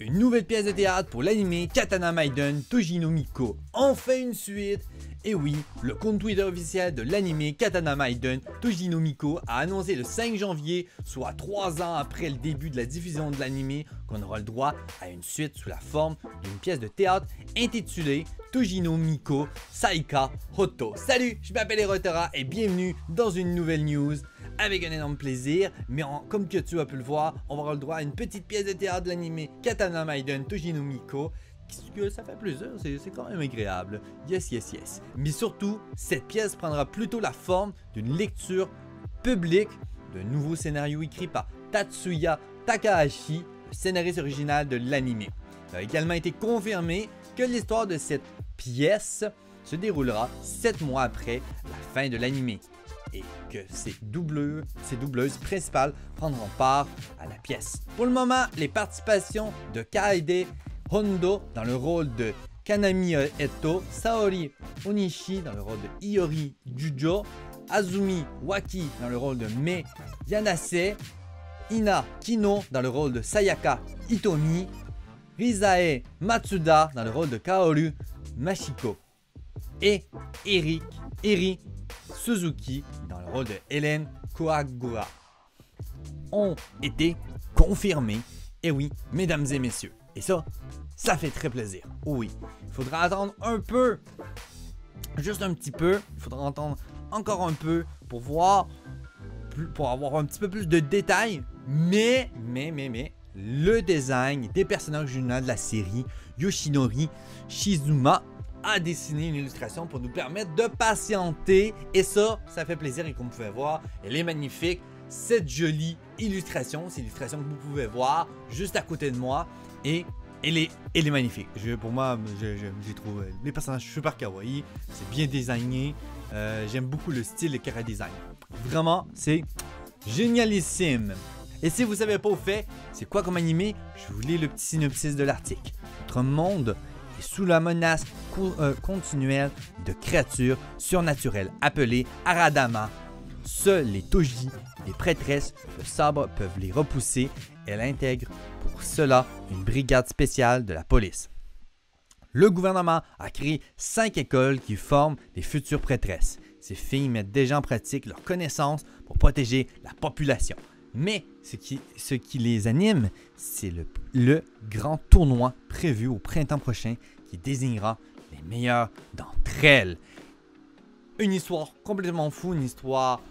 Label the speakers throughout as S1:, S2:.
S1: Une nouvelle pièce de théâtre pour l'anime Katana Maiden Toji no Miko. Enfin une suite. Et oui, le compte Twitter officiel de l'anime Katana Maiden Toji no Miko a annoncé le 5 janvier, soit 3 ans après le début de la diffusion de l'anime, qu'on aura le droit à une suite sous la forme d'une pièce de théâtre intitulée Toji no Miko Saika Hoto. Salut, je m'appelle Erotera et bienvenue dans une nouvelle news. Avec un énorme plaisir, mais comme que tu as pu le voir, on va avoir le droit à une petite pièce de théâtre de l'anime Katana Maiden Toji no Miko. Que ça fait plaisir, c'est quand même agréable. Yes, yes, yes. Mais surtout, cette pièce prendra plutôt la forme d'une lecture publique d'un nouveau scénario écrit par Tatsuya Takahashi, le scénariste original de l'anime. Ça a également été confirmé que l'histoire de cette pièce se déroulera 7 mois après la fin de l'anime et que ses doubleuses principales prendront part à la pièce. Pour le moment, les participations de Kaede Hondo dans le rôle de Kanami Eto, Saori Onishi dans le rôle de Iori Jujo, Azumi Waki dans le rôle de Mei Yanase, Ina Kino dans le rôle de Sayaka Hitomi, Risae Matsuda dans le rôle de Kaoru Machiko et Eri Suzuki dans le rôle de Helen Koagura ont été confirmés. Et oui, mesdames et messieurs. Et ça fait très plaisir. Oui, il faudra attendre un peu, juste un petit peu. Il faudra attendre encore un peu pour voir, pour avoir un petit peu plus de détails. Mais, le design des personnages originaux de la série, Yoshinori Shizuma, a dessiné une illustration pour nous permettre de patienter. Et ça fait plaisir. Et comme vous pouvez voir, elle est magnifique. Cette jolie illustration, c'est l'illustration que vous pouvez voir juste à côté de moi. Et elle est magnifique. Pour moi, j'ai trouvé les personnages super kawaii. C'est bien designé. J'aime beaucoup le style et le chara design. Vraiment, c'est génialissime. Et si vous ne savez pas au fait, c'est quoi comme animé, je vous lis le petit synopsis de l'article. Notre monde est sous la menace continuelle de créatures surnaturelles appelées Aradama. Seuls les Toji, les prêtresses de sabre, peuvent les repousser. Elle intègre pour cela une brigade spéciale de la police. Le gouvernement a créé 5 écoles qui forment les futures prêtresses. Ces filles mettent déjà en pratique leurs connaissances pour protéger la population. Mais ce qui les anime, c'est le grand tournoi prévu au printemps prochain qui désignera les meilleures d'entre elles. Une histoire complètement fou, une histoire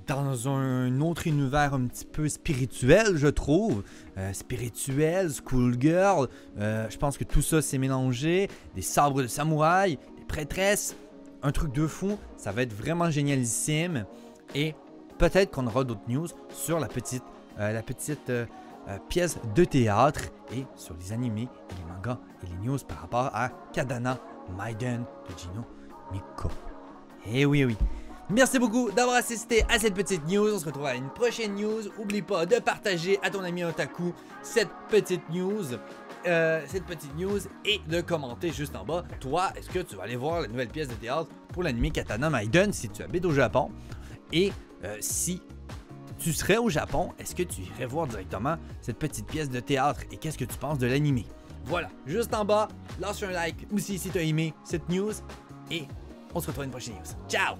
S1: dans un autre univers un petit peu spirituel, je trouve. Spirituel, schoolgirl, je pense que tout ça s'est mélangé. Des sabres de samouraï, des prêtresses, un truc de fou. Ça va être vraiment génialissime. Et peut-être qu'on aura d'autres news sur la petite pièce de théâtre et sur les animés, et les mangas et les news par rapport à Katana Maiden Toji no Miko. Et oui. Merci beaucoup d'avoir assisté à cette petite news. On se retrouve à une prochaine news. N'oublie pas de partager à ton ami Otaku cette petite news et de commenter juste en bas. Toi, est-ce que tu vas aller voir la nouvelle pièce de théâtre pour l'anime Katana Maiden si tu habites au Japon? Et si tu serais au Japon, est-ce que tu irais voir directement cette petite pièce de théâtre? Et qu'est-ce que tu penses de l'anime? Voilà, juste en bas, lâche un like aussi si tu as aimé cette news. Et on se retrouve à une prochaine news. Ciao!